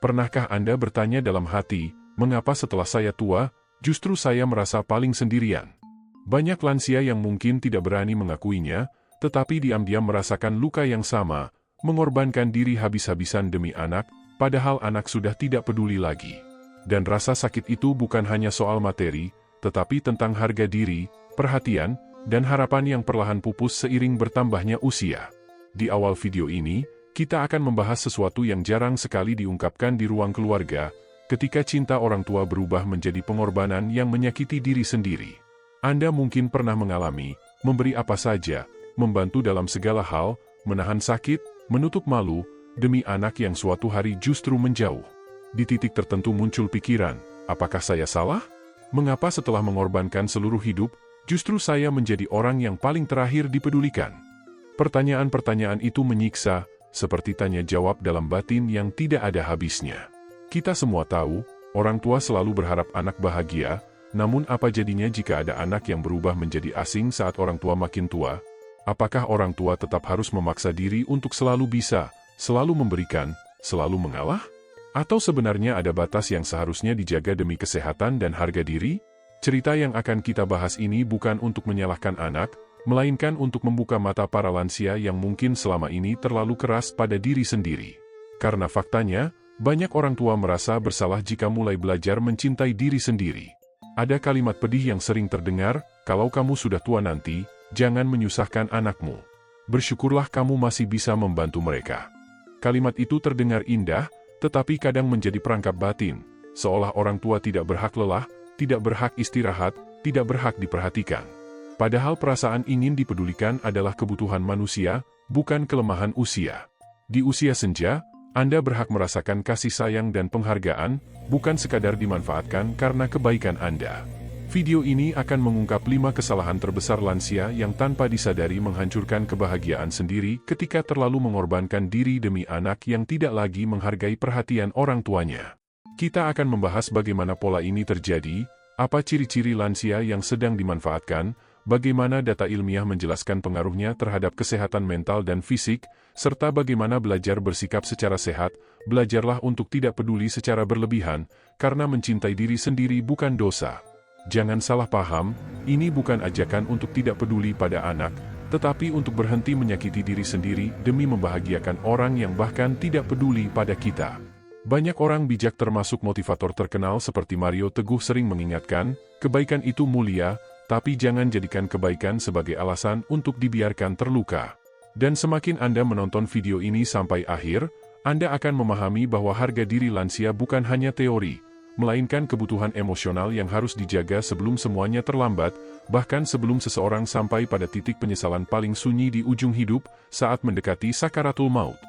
Pernahkah Anda bertanya dalam hati, mengapa setelah saya tua, justru saya merasa paling sendirian? Banyak lansia yang mungkin tidak berani mengakuinya, tetapi diam-diam merasakan luka yang sama, mengorbankan diri habis-habisan demi anak, padahal anak sudah tidak peduli lagi. Dan rasa sakit itu bukan hanya soal materi, tetapi tentang harga diri, perhatian, dan harapan yang perlahan pupus seiring bertambahnya usia. Di awal video ini, kita akan membahas sesuatu yang jarang sekali diungkapkan di ruang keluarga, ketika cinta orang tua berubah menjadi pengorbanan yang menyakiti diri sendiri. Anda mungkin pernah mengalami, memberi apa saja, membantu dalam segala hal, menahan sakit, menutup malu, demi anak yang suatu hari justru menjauh. Di titik tertentu muncul pikiran, apakah saya salah? Mengapa setelah mengorbankan seluruh hidup, justru saya menjadi orang yang paling terakhir dipedulikan? Pertanyaan-pertanyaan itu menyiksa, seperti tanya jawab dalam batin yang tidak ada habisnya. Kita semua tahu, orang tua selalu berharap anak bahagia, namun apa jadinya jika ada anak yang berubah menjadi asing saat orang tua makin tua? Apakah orang tua tetap harus memaksa diri untuk selalu bisa, selalu memberikan, selalu mengalah? Atau sebenarnya ada batas yang seharusnya dijaga demi kesehatan dan harga diri? Cerita yang akan kita bahas ini bukan untuk menyalahkan anak, melainkan untuk membuka mata para lansia yang mungkin selama ini terlalu keras pada diri sendiri. Karena faktanya, banyak orang tua merasa bersalah jika mulai belajar mencintai diri sendiri. Ada kalimat pedih yang sering terdengar, kalau kamu sudah tua nanti, jangan menyusahkan anakmu. Bersyukurlah kamu masih bisa membantu mereka. Kalimat itu terdengar indah, tetapi kadang menjadi perangkap batin, seolah orang tua tidak berhak lelah, tidak berhak istirahat, tidak berhak diperhatikan. Padahal perasaan ingin dipedulikan adalah kebutuhan manusia, bukan kelemahan usia. Di usia senja, Anda berhak merasakan kasih sayang dan penghargaan, bukan sekadar dimanfaatkan karena kebaikan Anda. Video ini akan mengungkap 5 kesalahan terbesar lansia yang tanpa disadari menghancurkan kebahagiaan sendiri ketika terlalu mengorbankan diri demi anak yang tidak lagi menghargai perhatian orang tuanya. Kita akan membahas bagaimana pola ini terjadi, apa ciri-ciri lansia yang sedang dimanfaatkan, bagaimana data ilmiah menjelaskan pengaruhnya terhadap kesehatan mental dan fisik, serta bagaimana belajar bersikap secara sehat. Belajarlah untuk tidak peduli secara berlebihan, karena mencintai diri sendiri bukan dosa. Jangan salah paham, ini bukan ajakan untuk tidak peduli pada anak, tetapi untuk berhenti menyakiti diri sendiri demi membahagiakan orang yang bahkan tidak peduli pada kita. Banyak orang bijak termasuk motivator terkenal seperti Mario Teguh sering mengingatkan, kebaikan itu mulia, tapi jangan jadikan kebaikan sebagai alasan untuk dibiarkan terluka. Dan semakin Anda menonton video ini sampai akhir, Anda akan memahami bahwa harga diri lansia bukan hanya teori, melainkan kebutuhan emosional yang harus dijaga sebelum semuanya terlambat, bahkan sebelum seseorang sampai pada titik penyesalan paling sunyi di ujung hidup saat mendekati sakaratul maut.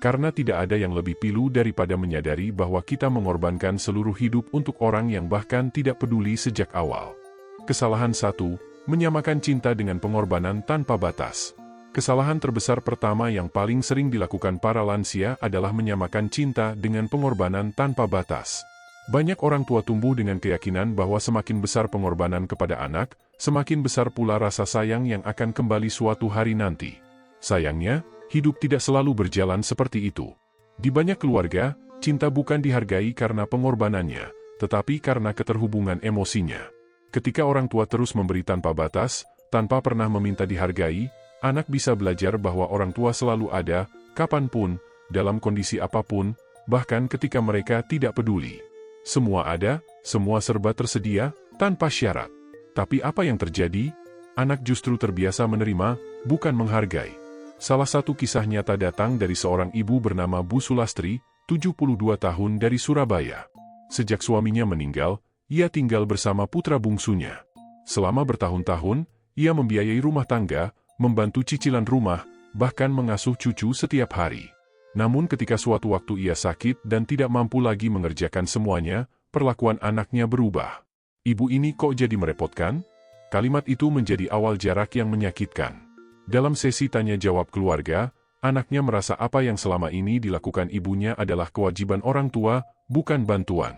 Karena tidak ada yang lebih pilu daripada menyadari bahwa kita mengorbankan seluruh hidup untuk orang yang bahkan tidak peduli sejak awal. Kesalahan 1, menyamakan cinta dengan pengorbanan tanpa batas. Kesalahan terbesar pertama yang paling sering dilakukan para lansia adalah menyamakan cinta dengan pengorbanan tanpa batas. Banyak orang tua tumbuh dengan keyakinan bahwa semakin besar pengorbanan kepada anak, semakin besar pula rasa sayang yang akan kembali suatu hari nanti. Sayangnya, hidup tidak selalu berjalan seperti itu. Di banyak keluarga, cinta bukan dihargai karena pengorbanannya, tetapi karena keterhubungan emosinya. Ketika orang tua terus memberi tanpa batas, tanpa pernah meminta dihargai, anak bisa belajar bahwa orang tua selalu ada, kapanpun, dalam kondisi apapun, bahkan ketika mereka tidak peduli. Semua ada, semua serba tersedia, tanpa syarat. Tapi apa yang terjadi? Anak justru terbiasa menerima, bukan menghargai. Salah satu kisah nyata datang dari seorang ibu bernama Bu Sulastri, 72 tahun dari Surabaya. Sejak suaminya meninggal, ia tinggal bersama putra bungsunya. Selama bertahun-tahun, ia membiayai rumah tangga, membantu cicilan rumah, bahkan mengasuh cucu setiap hari. Namun ketika suatu waktu ia sakit dan tidak mampu lagi mengerjakan semuanya, perlakuan anaknya berubah. Ibu ini kok jadi merepotkan? Kalimat itu menjadi awal jarak yang menyakitkan. Dalam sesi tanya jawab keluarga, anaknya merasa apa yang selama ini dilakukan ibunya adalah kewajiban orang tua, bukan bantuan.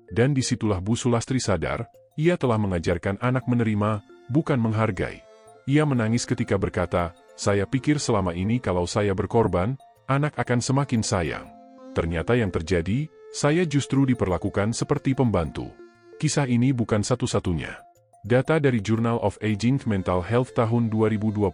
Dan disitulah Bu Sulastri sadar, ia telah mengajarkan anak menerima, bukan menghargai. Ia menangis ketika berkata, "Saya pikir selama ini kalau saya berkorban, anak akan semakin sayang. Ternyata yang terjadi, Saya justru diperlakukan seperti pembantu. Kisah ini bukan satu-satunya. Data dari Journal of Aging Mental Health tahun 2022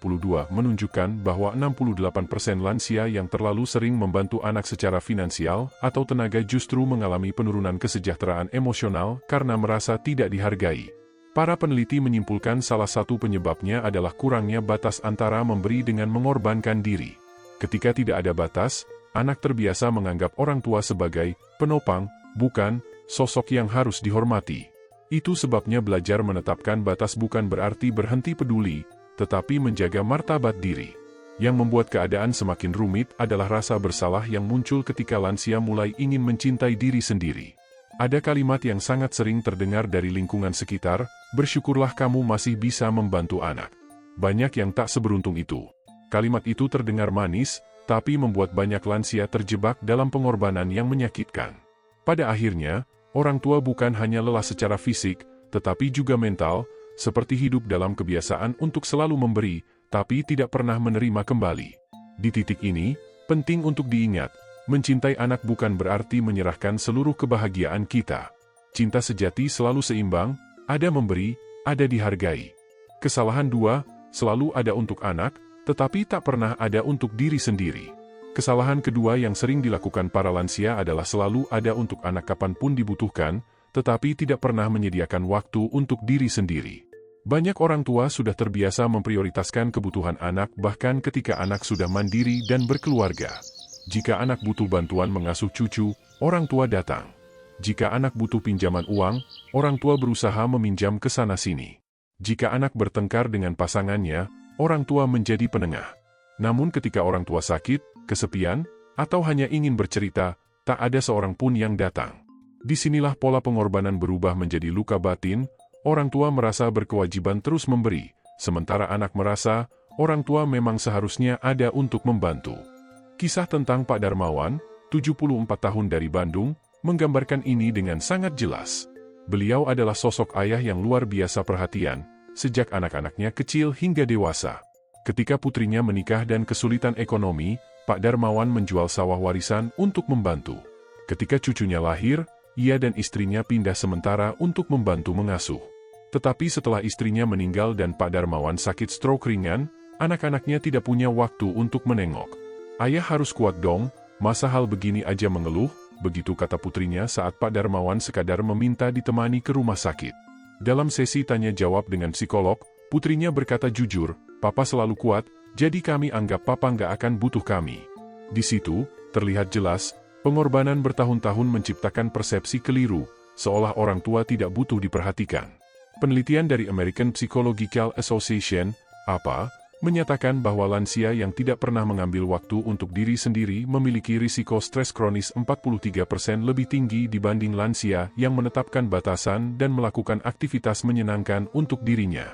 menunjukkan bahwa 68% lansia yang terlalu sering membantu anak secara finansial atau tenaga justru mengalami penurunan kesejahteraan emosional karena merasa tidak dihargai. Para peneliti menyimpulkan salah satu penyebabnya adalah kurangnya batas antara memberi dengan mengorbankan diri. Ketika tidak ada batas, anak terbiasa menganggap orang tua sebagai penopang, bukan sosok yang harus dihormati. Itu sebabnya belajar menetapkan batas bukan berarti berhenti peduli, tetapi menjaga martabat diri. Yang membuat keadaan semakin rumit adalah rasa bersalah yang muncul ketika lansia mulai ingin mencintai diri sendiri. Ada kalimat yang sangat sering terdengar dari lingkungan sekitar, "Bersyukurlah kamu masih bisa membantu anak." Banyak yang tak seberuntung itu. Kalimat itu terdengar manis, tapi membuat banyak lansia terjebak dalam pengorbanan yang menyakitkan. Pada akhirnya, orang tua bukan hanya lelah secara fisik, tetapi juga mental, seperti hidup dalam kebiasaan untuk selalu memberi, tapi tidak pernah menerima kembali. Di titik ini, penting untuk diingat, mencintai anak bukan berarti menyerahkan seluruh kebahagiaan kita. Cinta sejati selalu seimbang, ada memberi, ada dihargai. Kesalahan dua, selalu ada untuk anak, tetapi tak pernah ada untuk diri sendiri. Kesalahan kedua yang sering dilakukan para lansia adalah selalu ada untuk anak kapanpun dibutuhkan, tetapi tidak pernah menyediakan waktu untuk diri sendiri. Banyak orang tua sudah terbiasa memprioritaskan kebutuhan anak bahkan ketika anak sudah mandiri dan berkeluarga. Jika anak butuh bantuan mengasuh cucu, orang tua datang. Jika anak butuh pinjaman uang, orang tua berusaha meminjam ke sana-sini. Jika anak bertengkar dengan pasangannya, orang tua menjadi penengah. Namun ketika orang tua sakit, kesepian, atau hanya ingin bercerita, tak ada seorang pun yang datang. Disinilah pola pengorbanan berubah menjadi luka batin, orang tua merasa berkewajiban terus memberi, sementara anak merasa, orang tua memang seharusnya ada untuk membantu. Kisah tentang Pak Darmawan, 74 tahun dari Bandung, menggambarkan ini dengan sangat jelas. Beliau adalah sosok ayah yang luar biasa perhatian, sejak anak-anaknya kecil hingga dewasa. Ketika putrinya menikah dan kesulitan ekonomi, Pak Darmawan menjual sawah warisan untuk membantu. Ketika cucunya lahir, ia dan istrinya pindah sementara untuk membantu mengasuh. Tetapi setelah istrinya meninggal dan Pak Darmawan sakit stroke ringan, anak-anaknya tidak punya waktu untuk menengok. "Ayah harus kuat dong, masa hal begini aja mengeluh," begitu kata putrinya saat Pak Darmawan sekadar meminta ditemani ke rumah sakit. Dalam sesi tanya jawab dengan psikolog, putrinya berkata jujur, "Papa selalu kuat, jadi kami anggap Papa nggak akan butuh kami." Di situ, terlihat jelas, pengorbanan bertahun-tahun menciptakan persepsi keliru, seolah orang tua tidak butuh diperhatikan. Penelitian dari American Psychological Association, APA, menyatakan bahwa lansia yang tidak pernah mengambil waktu untuk diri sendiri memiliki risiko stres kronis 43% lebih tinggi dibanding lansia yang menetapkan batasan dan melakukan aktivitas menyenangkan untuk dirinya.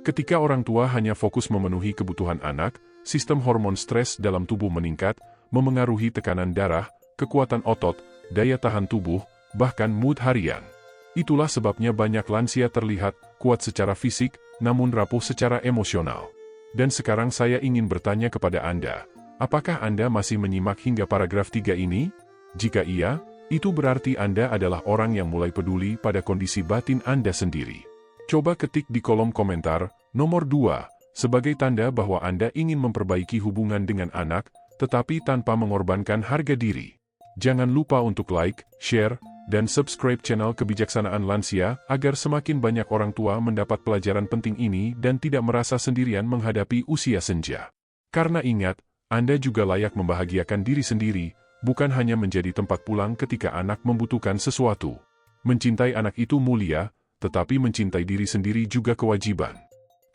Ketika orang tua hanya fokus memenuhi kebutuhan anak, sistem hormon stres dalam tubuh meningkat, memengaruhi tekanan darah, kekuatan otot, daya tahan tubuh, bahkan mood harian. Itulah sebabnya banyak lansia terlihat kuat secara fisik, namun rapuh secara emosional. Dan sekarang saya ingin bertanya kepada Anda, apakah Anda masih menyimak hingga paragraf 3 ini? Jika iya, itu berarti Anda adalah orang yang mulai peduli pada kondisi batin Anda sendiri. Coba ketik di kolom komentar, nomor 2, sebagai tanda bahwa Anda ingin memperbaiki hubungan dengan anak, tetapi tanpa mengorbankan harga diri. Jangan lupa untuk like, share, dan subscribe channel Kebijaksanaan Lansia agar semakin banyak orang tua mendapat pelajaran penting ini dan tidak merasa sendirian menghadapi usia senja. Karena ingat, Anda juga layak membahagiakan diri sendiri, bukan hanya menjadi tempat pulang ketika anak membutuhkan sesuatu. Mencintai anak itu mulia, tetapi mencintai diri sendiri juga kewajiban.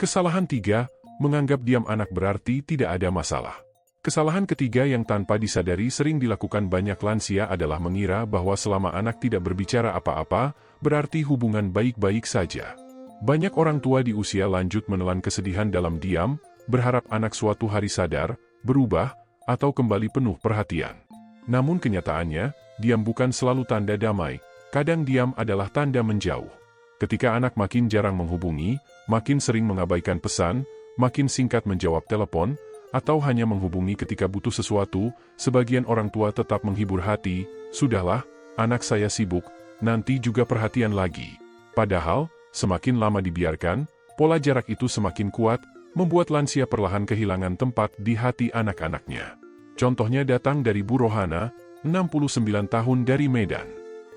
Kesalahan 3, menganggap diam anak berarti tidak ada masalah. Kesalahan ketiga yang tanpa disadari sering dilakukan banyak lansia adalah mengira bahwa selama anak tidak berbicara apa-apa, berarti hubungan baik-baik saja. Banyak orang tua di usia lanjut menelan kesedihan dalam diam, berharap anak suatu hari sadar, berubah, atau kembali penuh perhatian. Namun kenyataannya, diam bukan selalu tanda damai, kadang diam adalah tanda menjauh. Ketika anak makin jarang menghubungi, makin sering mengabaikan pesan, makin singkat menjawab telepon, atau hanya menghubungi ketika butuh sesuatu, sebagian orang tua tetap menghibur hati, "Sudahlah, Anak saya sibuk, nanti juga perhatian lagi. Padahal, semakin lama dibiarkan, pola jarak itu semakin kuat, membuat lansia perlahan kehilangan tempat di hati anak-anaknya. Contohnya datang dari Bu Rohana, 69 tahun dari Medan.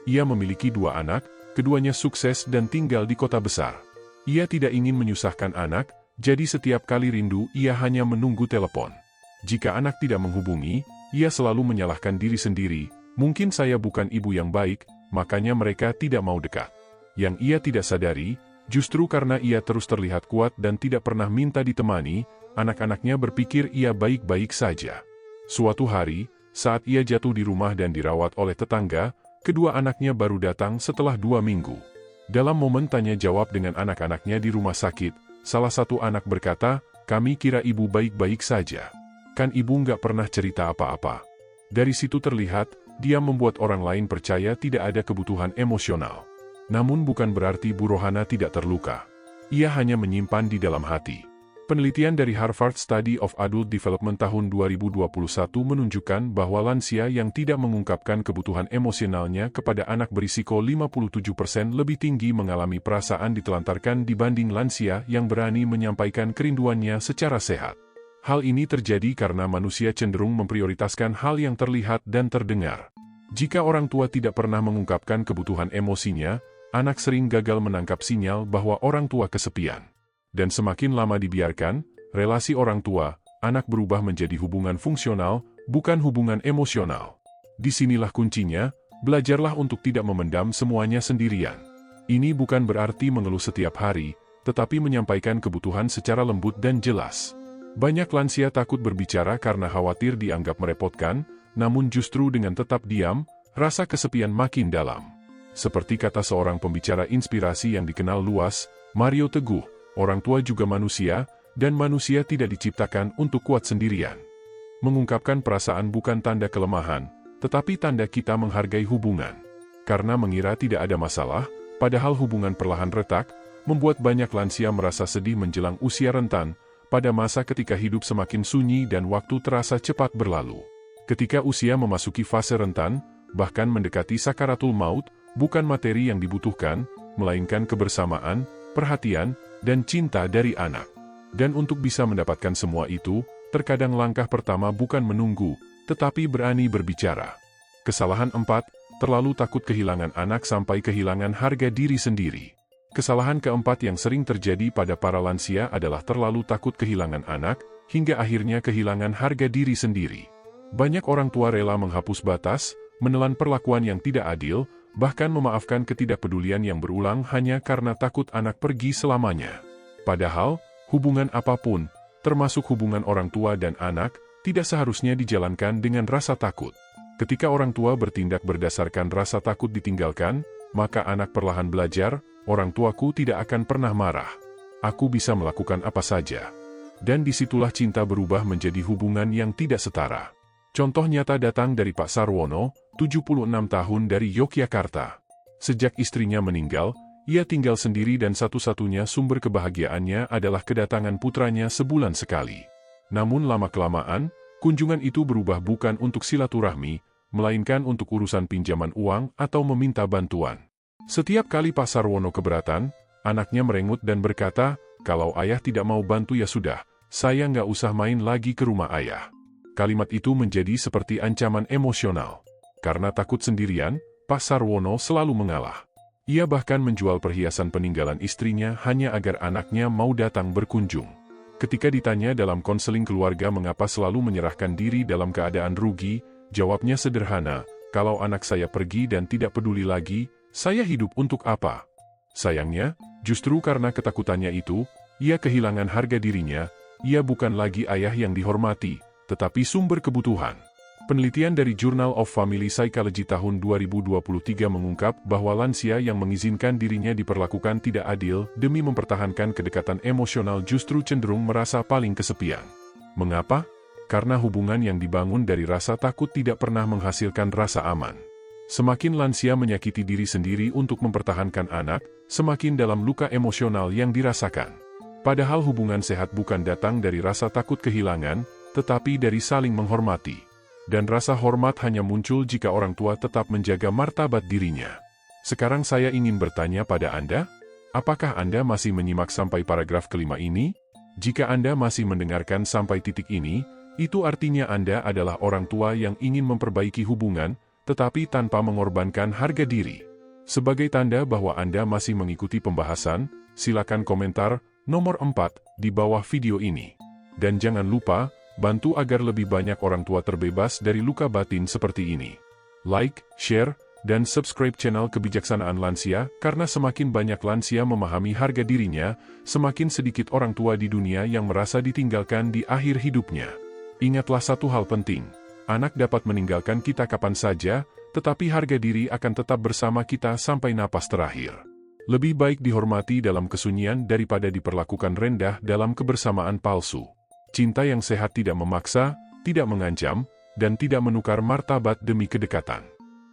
Ia memiliki 2 anak, keduanya sukses dan tinggal di kota besar. Ia tidak ingin menyusahkan anak, jadi setiap kali rindu ia hanya menunggu telepon. Jika anak tidak menghubungi, ia selalu menyalahkan diri sendiri, mungkin saya bukan ibu yang baik, makanya mereka tidak mau dekat. Yang ia tidak sadari, justru karena ia terus terlihat kuat dan tidak pernah minta ditemani, anak-anaknya berpikir ia baik-baik saja. Suatu hari, saat ia jatuh di rumah dan dirawat oleh tetangga, kedua anaknya baru datang setelah 2 minggu. Dalam momen tanya jawab dengan anak-anaknya di rumah sakit, salah satu anak berkata, "Kami kira ibu baik-baik saja. Kan ibu nggak pernah cerita apa-apa." Dari situ terlihat, dia membuat orang lain percaya tidak ada kebutuhan emosional. Namun bukan berarti Bu Rohana tidak terluka. Ia hanya menyimpan di dalam hati. Penelitian dari Harvard Study of Adult Development tahun 2021 menunjukkan bahwa lansia yang tidak mengungkapkan kebutuhan emosionalnya kepada anak berisiko 57% lebih tinggi mengalami perasaan ditelantarkan dibanding lansia yang berani menyampaikan kerinduannya secara sehat. Hal ini terjadi karena manusia cenderung memprioritaskan hal yang terlihat dan terdengar. Jika orang tua tidak pernah mengungkapkan kebutuhan emosinya, anak sering gagal menangkap sinyal bahwa orang tua kesepian. Dan semakin lama dibiarkan, relasi orang tua, anak berubah menjadi hubungan fungsional, bukan hubungan emosional. Disinilah kuncinya, belajarlah untuk tidak memendam semuanya sendirian. Ini bukan berarti mengeluh setiap hari, tetapi menyampaikan kebutuhan secara lembut dan jelas. Banyak lansia takut berbicara karena khawatir dianggap merepotkan, namun justru dengan tetap diam, rasa kesepian makin dalam. Seperti kata seorang pembicara inspirasi yang dikenal luas, Mario Teguh, orang tua juga manusia, dan manusia tidak diciptakan untuk kuat sendirian. Mengungkapkan perasaan bukan tanda kelemahan, tetapi tanda kita menghargai hubungan. Karena mengira tidak ada masalah, padahal hubungan perlahan retak, membuat banyak lansia merasa sedih menjelang usia rentan, pada masa ketika hidup semakin sunyi dan waktu terasa cepat berlalu. Ketika usia memasuki fase rentan, bahkan mendekati sakaratul maut, bukan materi yang dibutuhkan, melainkan kebersamaan, perhatian, dan cinta dari anak. Dan untuk bisa mendapatkan semua itu, terkadang langkah pertama bukan menunggu, tetapi berani berbicara. Kesalahan 4, terlalu takut kehilangan anak sampai kehilangan harga diri sendiri. Kesalahan keempat yang sering terjadi pada para lansia adalah terlalu takut kehilangan anak, hingga akhirnya kehilangan harga diri sendiri. Banyak orang tua rela menghapus batas, menelan perlakuan yang tidak adil, bahkan memaafkan ketidakpedulian yang berulang hanya karena takut anak pergi selamanya. Padahal, hubungan apapun, termasuk hubungan orang tua dan anak, tidak seharusnya dijalankan dengan rasa takut. Ketika orang tua bertindak berdasarkan rasa takut ditinggalkan, maka anak perlahan belajar, orang tuaku tidak akan pernah marah. Aku bisa melakukan apa saja. Dan disitulah cinta berubah menjadi hubungan yang tidak setara. Contoh nyata datang dari Pak Sarwono, 76 tahun dari Yogyakarta. Sejak istrinya meninggal, ia tinggal sendiri dan satu-satunya sumber kebahagiaannya adalah kedatangan putranya sebulan sekali. Namun lama-kelamaan, kunjungan itu berubah bukan untuk silaturahmi, melainkan untuk urusan pinjaman uang atau meminta bantuan. Setiap kali Pak Sarwono keberatan, anaknya merengut dan berkata, "Kalau ayah tidak mau bantu ya sudah, saya nggak usah main lagi ke rumah ayah." Kalimat itu menjadi seperti ancaman emosional. Karena takut sendirian, Pak Sarwono selalu mengalah. Ia bahkan menjual perhiasan peninggalan istrinya hanya agar anaknya mau datang berkunjung. Ketika ditanya dalam konseling keluarga mengapa selalu menyerahkan diri dalam keadaan rugi, jawabnya sederhana, "Kalau anak saya pergi dan tidak peduli lagi, saya hidup untuk apa?" Sayangnya, justru karena ketakutannya itu, ia kehilangan harga dirinya. Ia bukan lagi ayah yang dihormati, tetapi sumber kebutuhan. Penelitian dari Journal of Family Psychology tahun 2023 mengungkap bahwa lansia yang mengizinkan dirinya diperlakukan tidak adil demi mempertahankan kedekatan emosional justru cenderung merasa paling kesepian. Mengapa? Karena hubungan yang dibangun dari rasa takut tidak pernah menghasilkan rasa aman. Semakin lansia menyakiti diri sendiri untuk mempertahankan anak, semakin dalam luka emosional yang dirasakan. Padahal hubungan sehat bukan datang dari rasa takut kehilangan, tetapi dari saling menghormati. Dan rasa hormat hanya muncul jika orang tua tetap menjaga martabat dirinya. Sekarang saya ingin bertanya pada Anda, apakah Anda masih menyimak sampai paragraf kelima ini? Jika Anda masih mendengarkan sampai titik ini, itu artinya Anda adalah orang tua yang ingin memperbaiki hubungan, tetapi tanpa mengorbankan harga diri. Sebagai tanda bahwa Anda masih mengikuti pembahasan, silakan komentar nomor 4 di bawah video ini. Dan jangan lupa, bantu agar lebih banyak orang tua terbebas dari luka batin seperti ini. Like, share, dan subscribe channel Kebijaksanaan Lansia karena semakin banyak lansia memahami harga dirinya, semakin sedikit orang tua di dunia yang merasa ditinggalkan di akhir hidupnya. Ingatlah satu hal penting, anak dapat meninggalkan kita kapan saja, tetapi harga diri akan tetap bersama kita sampai napas terakhir. Lebih baik dihormati dalam kesunyian daripada diperlakukan rendah dalam kebersamaan palsu. Cinta yang sehat tidak memaksa, tidak mengancam, dan tidak menukar martabat demi kedekatan.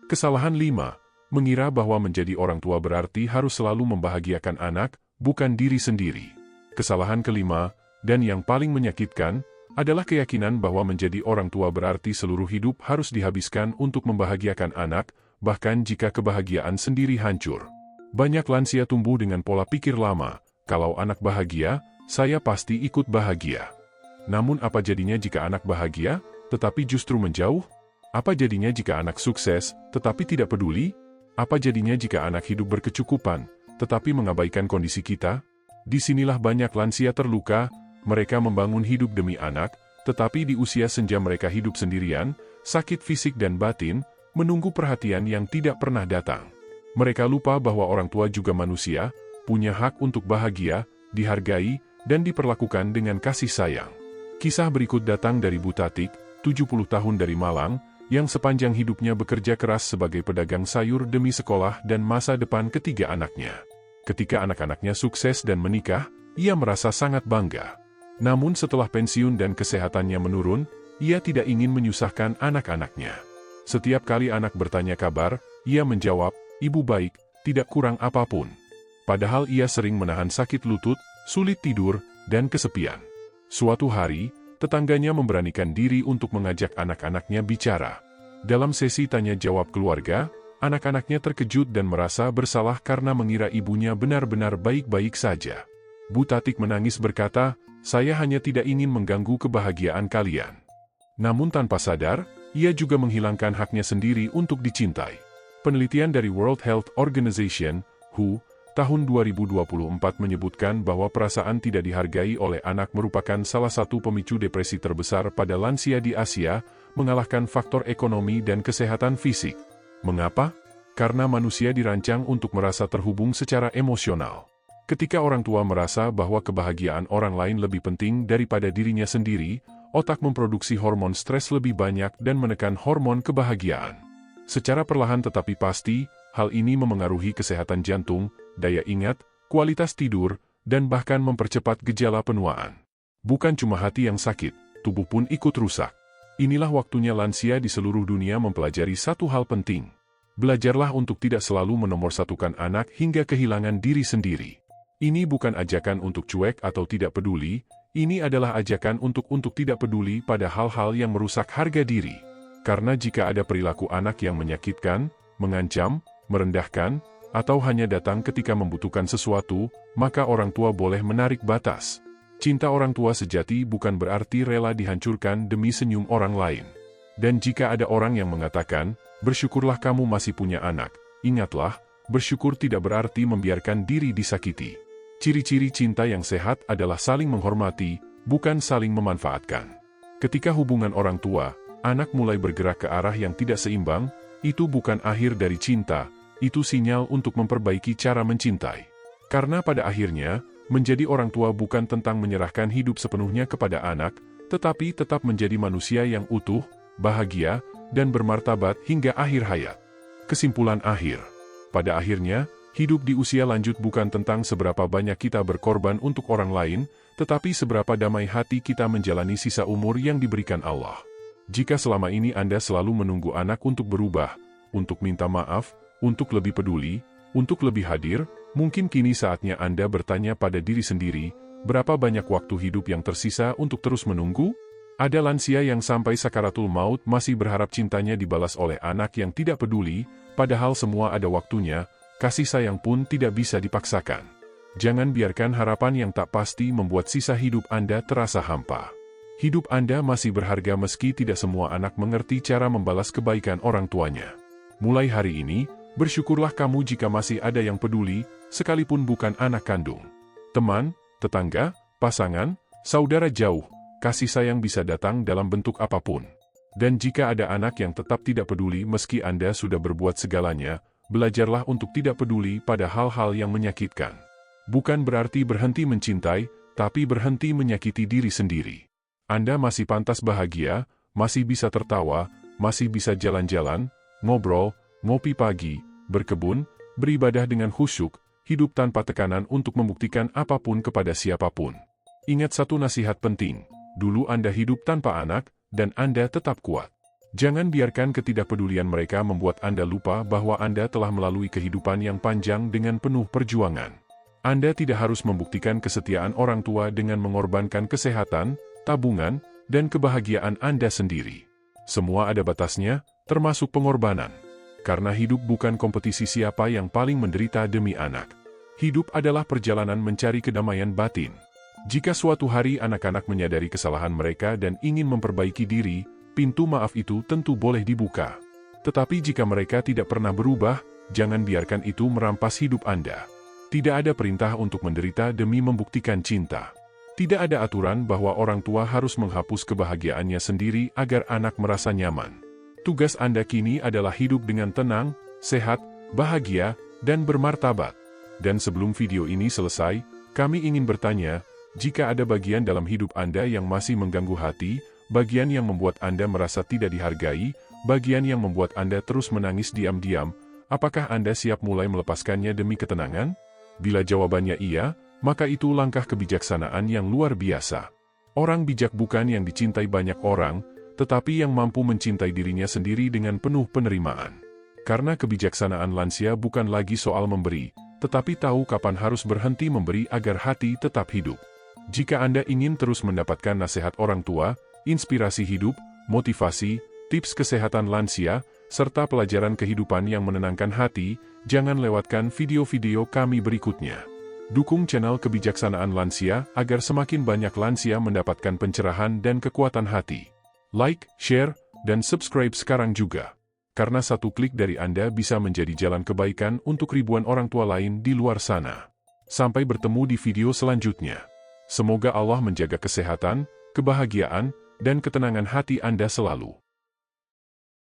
Kesalahan 5. Mengira bahwa menjadi orang tua berarti harus selalu membahagiakan anak, bukan diri sendiri. Kesalahan kelima, dan yang paling menyakitkan, adalah keyakinan bahwa menjadi orang tua berarti seluruh hidup harus dihabiskan untuk membahagiakan anak, bahkan jika kebahagiaan sendiri hancur. Banyak lansia tumbuh dengan pola pikir lama, kalau anak bahagia, saya pasti ikut bahagia. Namun apa jadinya jika anak bahagia, tetapi justru menjauh? Apa jadinya jika anak sukses, tetapi tidak peduli? Apa jadinya jika anak hidup berkecukupan, tetapi mengabaikan kondisi kita? Disinilah banyak lansia terluka, mereka membangun hidup demi anak, tetapi di usia senja mereka hidup sendirian, sakit fisik dan batin, menunggu perhatian yang tidak pernah datang. Mereka lupa bahwa orang tua juga manusia, punya hak untuk bahagia, dihargai, dan diperlakukan dengan kasih sayang. Kisah berikut datang dari Bu Tatik, 70 tahun dari Malang, yang sepanjang hidupnya bekerja keras sebagai pedagang sayur demi sekolah dan masa depan ketiga anaknya. Ketika anak-anaknya sukses dan menikah, ia merasa sangat bangga. Namun setelah pensiun dan kesehatannya menurun, ia tidak ingin menyusahkan anak-anaknya. Setiap kali anak bertanya kabar, ia menjawab, "Ibu baik, tidak kurang apapun." Padahal ia sering menahan sakit lutut, sulit tidur, dan kesepian. Suatu hari, tetangganya memberanikan diri untuk mengajak anak-anaknya bicara. Dalam sesi tanya-jawab keluarga, anak-anaknya terkejut dan merasa bersalah karena mengira ibunya benar-benar baik-baik saja. Bu Tatik menangis berkata, "Saya hanya tidak ingin mengganggu kebahagiaan kalian." Namun tanpa sadar, ia juga menghilangkan haknya sendiri untuk dicintai. Penelitian dari World Health Organization, WHO, tahun 2024 menyebutkan bahwa perasaan tidak dihargai oleh anak merupakan salah satu pemicu depresi terbesar pada lansia di Asia, mengalahkan faktor ekonomi dan kesehatan fisik. Mengapa? Karena manusia dirancang untuk merasa terhubung secara emosional. Ketika orang tua merasa bahwa kebahagiaan orang lain lebih penting daripada dirinya sendiri, otak memproduksi hormon stres lebih banyak dan menekan hormon kebahagiaan. Secara perlahan tetapi pasti, hal ini memengaruhi kesehatan jantung, daya ingat, kualitas tidur, dan bahkan mempercepat gejala penuaan. Bukan cuma hati yang sakit, tubuh pun ikut rusak. Inilah waktunya lansia di seluruh dunia mempelajari satu hal penting. Belajarlah untuk tidak selalu menomorsatukan anak hingga kehilangan diri sendiri. Ini bukan ajakan untuk cuek atau tidak peduli, ini adalah ajakan untuk tidak peduli pada hal-hal yang merusak harga diri. Karena jika ada perilaku anak yang menyakitkan, mengancam, merendahkan, atau hanya datang ketika membutuhkan sesuatu, maka orang tua boleh menarik batas. Cinta orang tua sejati bukan berarti rela dihancurkan demi senyum orang lain. Dan jika ada orang yang mengatakan, "Bersyukurlah kamu masih punya anak," ingatlah, bersyukur tidak berarti membiarkan diri disakiti. Ciri-ciri cinta yang sehat adalah saling menghormati, bukan saling memanfaatkan. Ketika hubungan orang tua, anak mulai bergerak ke arah yang tidak seimbang, itu bukan akhir dari cinta, itu sinyal untuk memperbaiki cara mencintai. Karena pada akhirnya, menjadi orang tua bukan tentang menyerahkan hidup sepenuhnya kepada anak, tetapi tetap menjadi manusia yang utuh, bahagia, dan bermartabat hingga akhir hayat. Kesimpulan akhir. Pada akhirnya, hidup di usia lanjut bukan tentang seberapa banyak kita berkorban untuk orang lain, tetapi seberapa damai hati kita menjalani sisa umur yang diberikan Allah. Jika selama ini Anda selalu menunggu anak untuk berubah, untuk minta maaf, untuk lebih peduli, untuk lebih hadir, mungkin kini saatnya Anda bertanya pada diri sendiri, berapa banyak waktu hidup yang tersisa untuk terus menunggu? Ada lansia yang sampai sakaratul maut masih berharap cintanya dibalas oleh anak yang tidak peduli, padahal semua ada waktunya, kasih sayang pun tidak bisa dipaksakan. Jangan biarkan harapan yang tak pasti membuat sisa hidup Anda terasa hampa. Hidup Anda masih berharga meski tidak semua anak mengerti cara membalas kebaikan orang tuanya. Mulai hari ini, bersyukurlah kamu jika masih ada yang peduli, sekalipun bukan anak kandung. Teman, tetangga, pasangan, saudara jauh, kasih sayang bisa datang dalam bentuk apapun. Dan jika ada anak yang tetap tidak peduli meski Anda sudah berbuat segalanya, belajarlah untuk tidak peduli pada hal-hal yang menyakitkan. Bukan berarti berhenti mencintai, tapi berhenti menyakiti diri sendiri. Anda masih pantas bahagia, masih bisa tertawa, masih bisa jalan-jalan, ngobrol, ngopi pagi, berkebun, beribadah dengan khusyuk, hidup tanpa tekanan untuk membuktikan apapun kepada siapapun. Ingat satu nasihat penting. Dulu Anda hidup tanpa anak, dan Anda tetap kuat. Jangan biarkan ketidakpedulian mereka membuat Anda lupa bahwa Anda telah melalui kehidupan yang panjang dengan penuh perjuangan. Anda tidak harus membuktikan kesetiaan orang tua dengan mengorbankan kesehatan, tabungan, dan kebahagiaan Anda sendiri. Semua ada batasnya, termasuk pengorbanan. Karena hidup bukan kompetisi siapa yang paling menderita demi anak. Hidup adalah perjalanan mencari kedamaian batin. Jika suatu hari anak-anak menyadari kesalahan mereka dan ingin memperbaiki diri, pintu maaf itu tentu boleh dibuka. Tetapi jika mereka tidak pernah berubah, jangan biarkan itu merampas hidup Anda. Tidak ada perintah untuk menderita demi membuktikan cinta. Tidak ada aturan bahwa orang tua harus menghapus kebahagiaannya sendiri agar anak merasa nyaman. Tugas Anda kini adalah hidup dengan tenang, sehat, bahagia, dan bermartabat. Dan sebelum video ini selesai, kami ingin bertanya, jika ada bagian dalam hidup Anda yang masih mengganggu hati, bagian yang membuat Anda merasa tidak dihargai, bagian yang membuat Anda terus menangis diam-diam, apakah Anda siap mulai melepaskannya demi ketenangan? Bila jawabannya iya, maka itu langkah kebijaksanaan yang luar biasa. Orang bijak bukan yang dicintai banyak orang, tetapi yang mampu mencintai dirinya sendiri dengan penuh penerimaan. Karena kebijaksanaan lansia bukan lagi soal memberi, tetapi tahu kapan harus berhenti memberi agar hati tetap hidup. Jika Anda ingin terus mendapatkan nasihat orang tua, inspirasi hidup, motivasi, tips kesehatan lansia, serta pelajaran kehidupan yang menenangkan hati, jangan lewatkan video-video kami berikutnya. Dukung channel Kebijaksanaan Lansia agar semakin banyak lansia mendapatkan pencerahan dan kekuatan hati. Like, share, dan subscribe sekarang juga. Karena satu klik dari Anda bisa menjadi jalan kebaikan untuk ribuan orang tua lain di luar sana. Sampai bertemu di video selanjutnya. Semoga Allah menjaga kesehatan, kebahagiaan, dan ketenangan hati Anda selalu.